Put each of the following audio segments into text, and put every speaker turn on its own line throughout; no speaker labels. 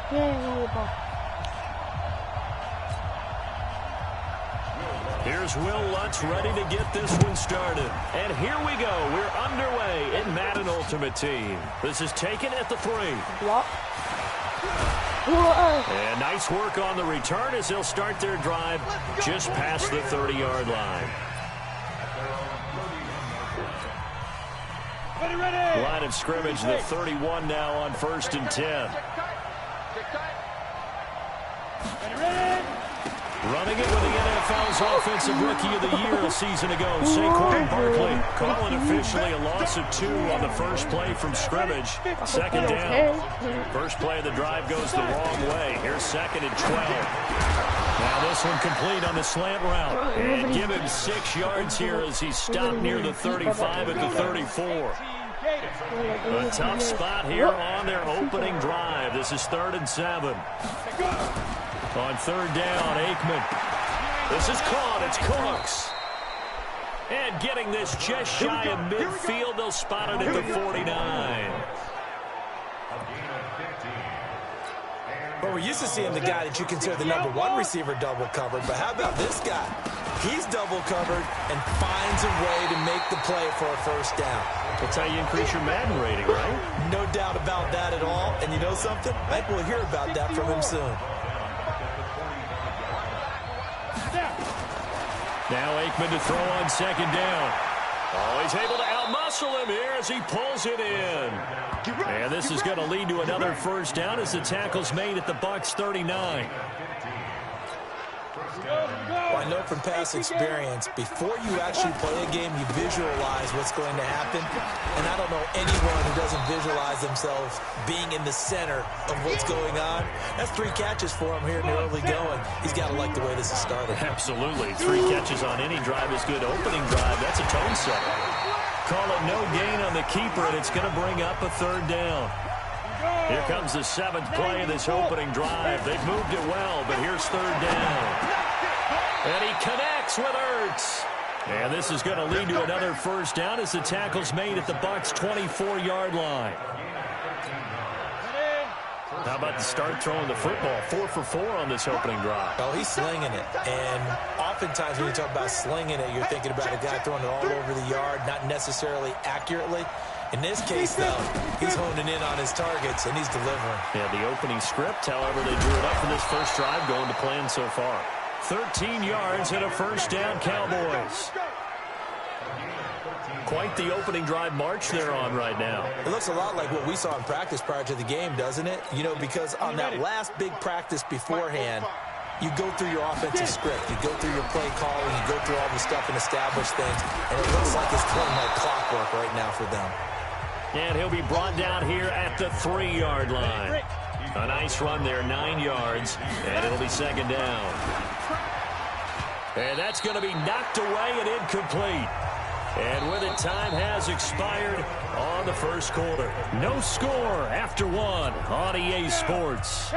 Here's Will Lutz ready to get this one started. And here we go. We're underway in Madden Ultimate Team. This is taken at the 3. And nice work on the return as they'll start their drive just past the 30-yard line. Line of scrimmage, the 31 now on 1st and 10. Running it with the NFL's Offensive Rookie of the Year a season ago, Saquon Barkley. Calling officially a loss of 2 on the first play from scrimmage. 2nd down. First play of the drive goes the wrong way. Here's 2nd and 12. Now this one complete on the slant route. And give him 6 yards here as he stopped near the 35 at the 34. A tough spot here on their opening drive. This is 3rd and 7. On 3rd down, Aikman. This is caught. It's Cooks. And getting this just shy of midfield. They'll spot it at the 49.
Well, we're used to seeing the guy that you consider the #1 receiver double covered. But how about this guy? He's double covered and finds a way to make the play for a 1st down.
That's how you increase your Madden rating, right?
No doubt about that at all. And you know something? I think we'll hear about that from him soon.
Now Aikman to throw on 2nd down. Oh, he's able to outmuscle him here as he pulls it in. And this is going to lead to another 1st down as the tackle's made at the Bucs 39.
Well, I know from past experience, before you actually play a game, you visualize what's going to happen. And I don't know anyone who doesn't visualize themselves being in the center of what's going on. That's 3 catches for him here in the early going. He's got to like the way this is started.
Absolutely. 3 catches on any drive is good. Opening drive, that's a tone setter. Call it no gain on the keeper, and it's going to bring up a 3rd down. Here comes the 7th play of this opening drive. They've moved it well, but here's 3rd down. And he connects with Ertz. And this is going to lead to another 1st down as the tackle's made at the Bucs 24-yard line. How about the start throwing the football? 4 for 4 on this opening drive.
Oh, he's slinging it. And oftentimes when you talk about slinging it, you're thinking about a guy throwing it all over the yard, not necessarily accurately. In this case, though, he's honing in on his targets, and he's delivering.
Yeah, the opening script, however, they drew it up for this first drive, going to plan so far. 13 yards and a 1st down, Cowboys. Quite the opening drive march they're on right now.
It looks a lot like what we saw in practice prior to the game, doesn't it? You know, because on that last big practice beforehand, you go through your offensive script. You go through your play calling. You go through all the stuff and establish things. And it looks like it's playing like clockwork right now for them.
And he'll be brought down here at the 3-yard line. A nice run there, 9 yards, and it'll be 2nd down. And that's going to be knocked away and incomplete. And with it, time has expired on the 1st quarter. No score after 1 on EA Sports.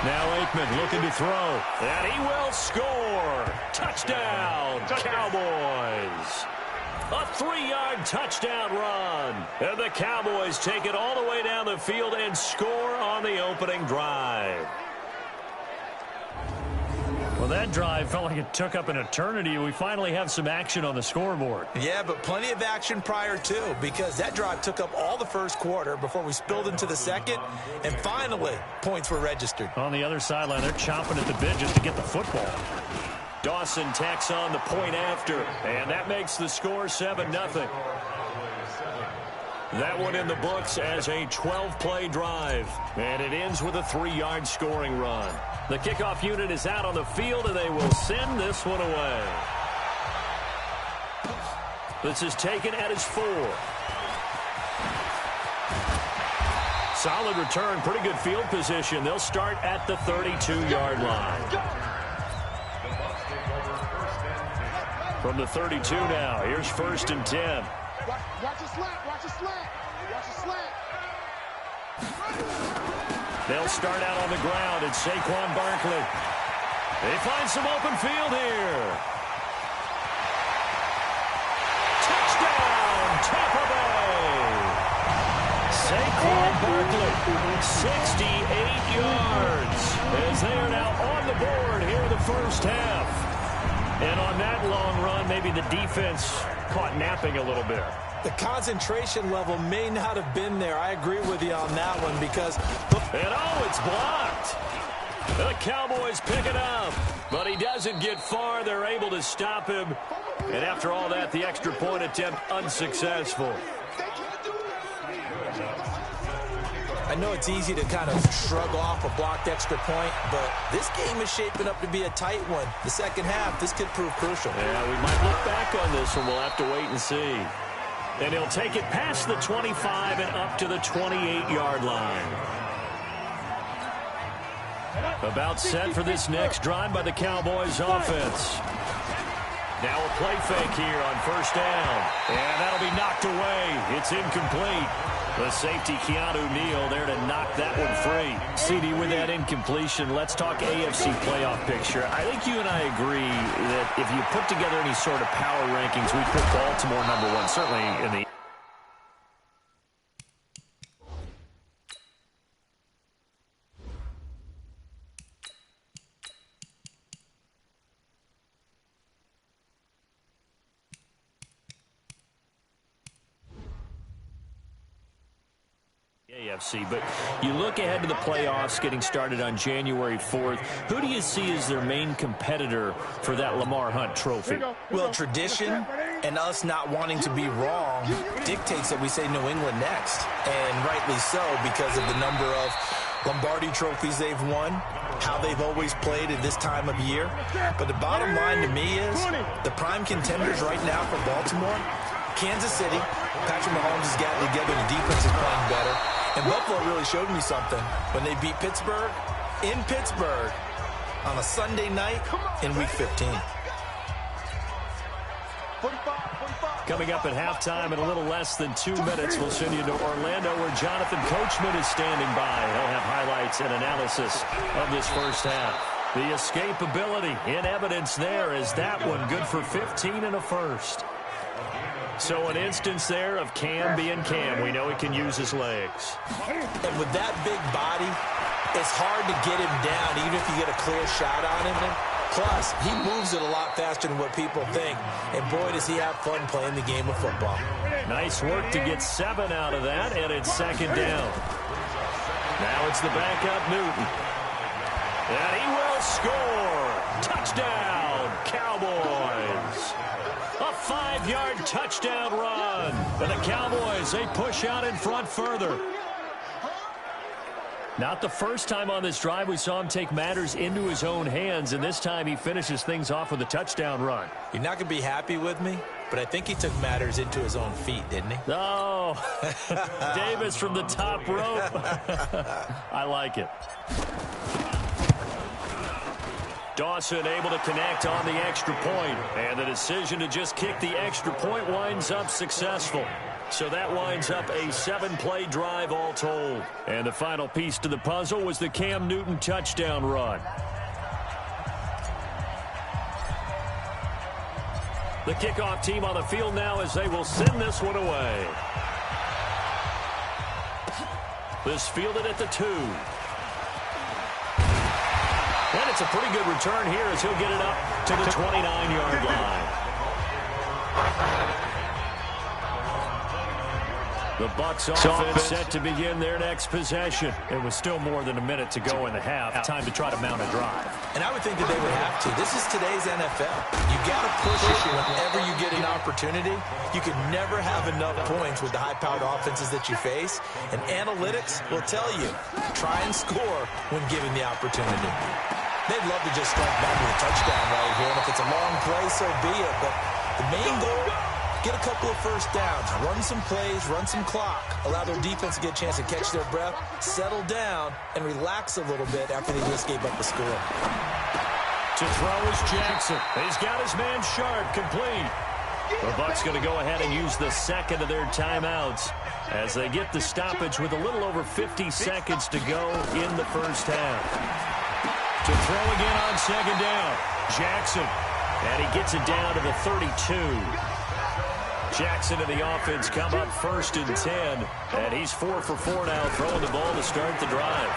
Now Aikman looking to throw, and he will score. Touchdown, Cowboys. A 3-yard touchdown run. And the Cowboys take it all the way down the field and score on the opening drive. Well, that drive felt like it took up an eternity. We finally have some action on the scoreboard.
Yeah, but plenty of action prior to, because that drive took up all the 1st quarter before we spilled into the 2nd, and finally, points were registered.
On the other sideline, they're chomping at the bit just to get the football. Dawson tacks on the point after, and that makes the score 7-0. That one in the books as a 12-play drive, and it ends with a 3-yard scoring run. The kickoff unit is out on the field, and they will send this one away. This is taken at his 4. Solid return, pretty good field position. They'll start at the 32-yard line. From the 32 now, here's 1st and 10.
Watch the slant, watch the slant, watch the slant.
They'll start out on the ground. It's Saquon Barkley. They find some open field here. Touchdown, Tampa Bay. Barkley. 68 yards as they are now on the board here in the first half. And on that long run, maybe the defense caught napping a little bit.
The concentration level may not have been there. I agree with you on that one because...
And oh, it's blocked. The Cowboys pick it up, but he doesn't get far. They're able to stop him. And after all that, the extra point attempt unsuccessful.
I know it's easy to kind of shrug off a blocked extra point, but this game is shaping up to be a tight one. The second half, this could prove crucial.
Yeah, we might look back on this one. We'll have to wait and see. And he'll take it past the 25 and up to the 28-yard line. About set for this next drive by the Cowboys offense. Now a play fake here on first down. And that'll be knocked away. It's incomplete. The safety, Keanu Neal, there to knock that one free. CD, with that incompletion, let's talk AFC playoff picture. I think you and I agree that if you put together any sort of power rankings, we put Baltimore #1, certainly in the... AFC, but you look ahead to the playoffs getting started on January 4th. Who do you see as their main competitor for that Lamar Hunt trophy?
Well, tradition and us not wanting to be wrong dictates that we say New England next, and rightly so because of the number of Lombardi trophies they've won, how they've always played at this time of year. But the bottom line to me is the prime contenders right now for Baltimore, Kansas City. Patrick Mahomes has gotten together. The defense is playing better. And Buffalo really showed me something when they beat Pittsburgh in Pittsburgh on a Sunday night in Week 15.
Coming up at halftime in a little less than 2 minutes, we'll send you to Orlando where Jonathan Coachman is standing by. He'll have highlights and analysis of this first half. The escapability in evidence there is that one good for 15 and a first. So an instance there of Cam being Cam. We know he can use his legs.
And with that big body, it's hard to get him down, even if you get a clear shot on him. Plus, he moves it a lot faster than what people think. And boy, does he have fun playing the game of football.
Nice work to get 7 out of that, and it's second down. Now it's the backup Newton. And he will score. Touchdown, Cowboys. A 5-yard touchdown run. And the Cowboys, they push out in front further. Not the first time on this drive we saw him take matters into his own hands, and this time he finishes things off with a touchdown run.
You're not going to be happy with me, but I think he took matters into his own feet, didn't he?
Oh, Davis from the top rope. I like it. Dawson able to connect on the extra point, and the decision to just kick the extra point winds up successful. So that winds up a 7-play drive all told. And the final piece to the puzzle was the Cam Newton touchdown run. The kickoff team on the field now as they will send this one away. This fielded at the 2. And it's a pretty good return here as he'll get it up to the 29-yard line. The Bucs offense set to begin their next possession. It was still more than a minute to go in the half. Time to try to mount a drive.
And I would think that they would have to. This is today's NFL. You got to push it whenever you get an opportunity. You can never have enough points with the high-powered offenses that you face. And analytics will tell you, try and score when given the opportunity. They'd love to just strike back with a touchdown right here. And if it's a long play, so be it. But the main goal, get a couple of first downs, run some plays, run some clock, allow their defense to get a chance to catch their breath, settle down, and relax a little bit after they just gave up the score.
To throw is Jackson. He's got his man Sharp complete. The Bucs going to go ahead and use the second of their timeouts as they get the stoppage with a little over 50 seconds to go in the first half. To throw again on second down, Jackson. And he gets it down to the 32. Jackson and the offense come up 1st and 10. And he's 4 for 4 now, throwing the ball to start the drive.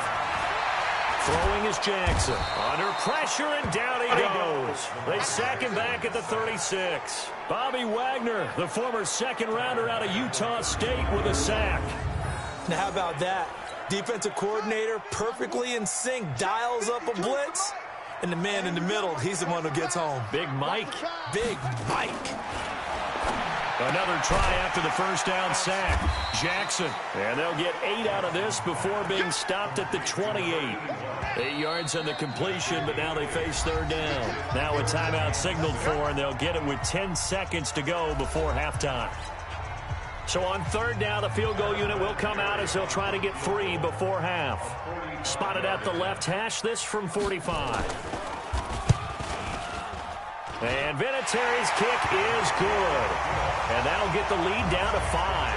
Throwing is Jackson. Under pressure, and down he goes. They sack him back at the 36. Bobby Wagner, the former second-rounder out of Utah State, with a sack.
Now, how about that? Defensive coordinator perfectly in sync, dials up a blitz. And the man in the middle, he's the one who gets home.
Big Mike.
Big Mike.
Another try after the first down sack. Jackson. And they'll get 8 out of this before being stopped at the 28. 8 yards on the completion, but now they face 3rd down. Now a timeout signaled for, and they'll get it with 10 seconds to go before halftime. So on 3rd down, the field goal unit will come out as they'll try to get 3 before half. Spotted at the left hash, this from 45. And Vinatieri's kick is good. And that'll get the lead down to 5.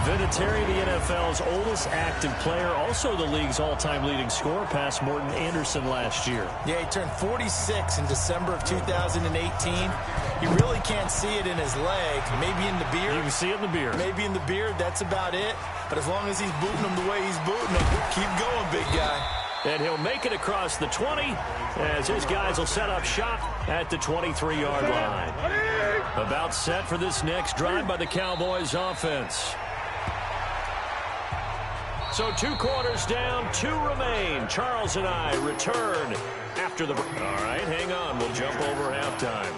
Vinatieri, the NFL's oldest active player, also the league's all-time leading scorer, past Morton Anderson last year.
Yeah, he turned 46 in December of 2018. You really can't see it in his leg. Maybe in the beard.
You can see it in the beard.
Maybe in the beard. That's about it. But as long as he's booting him the way he's booting him, keep going, big guy.
And he'll make it across the 20 as his guys will set up shop at the 23-yard line. About set for this next drive by the Cowboys offense. So 2 quarters down, 2 remain. Charles and I return after the break. All right, hang on. We'll jump over halftime.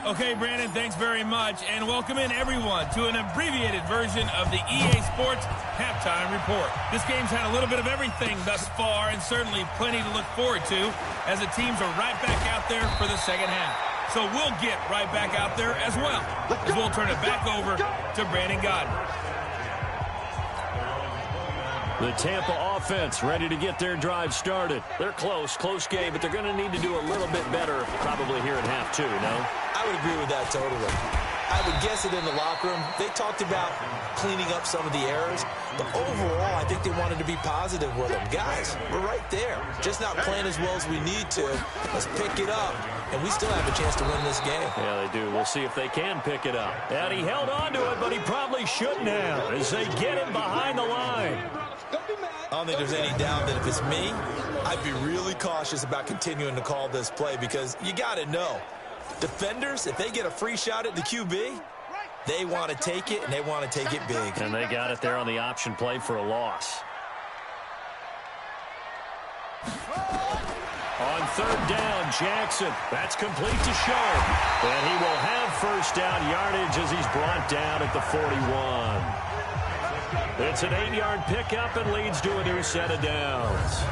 Okay, Brandon, thanks very much. And welcome in, everyone, to an abbreviated version of the EA Sports Halftime Report. This game's had a little bit of everything thus far, and certainly plenty to look forward to, as the teams are right back out there for the second half. So we'll get right back out there as well, as we'll turn it back over to Brandon Godden.
The Tampa offense ready to get their drive started. They're close game, but they're going to need to do a little bit better probably here in half 2, no?
I would agree with that totally. I would guess it in the locker room. They talked about cleaning up some of the errors, but overall, I think they wanted to be positive with them. Guys, we're right there. Just not playing as well as we need to. Let's pick it up, and we still have a chance to win this game.
Yeah, they do. We'll see if they can pick it up. And he held on to it, but he probably shouldn't have, as they get him behind the line.
I don't think there's any doubt that if it's me, I'd be really cautious about continuing to call this play, because you got to know, defenders, if they get a free shot at the QB, they want to take it, and they want to take it big.
And they got it there on the option play for a loss. On 3rd down, Jackson. That's complete to Sharp. And he will have first down yardage as he's brought down at the 41. It's an 8-yard pickup and leads to a new set of downs.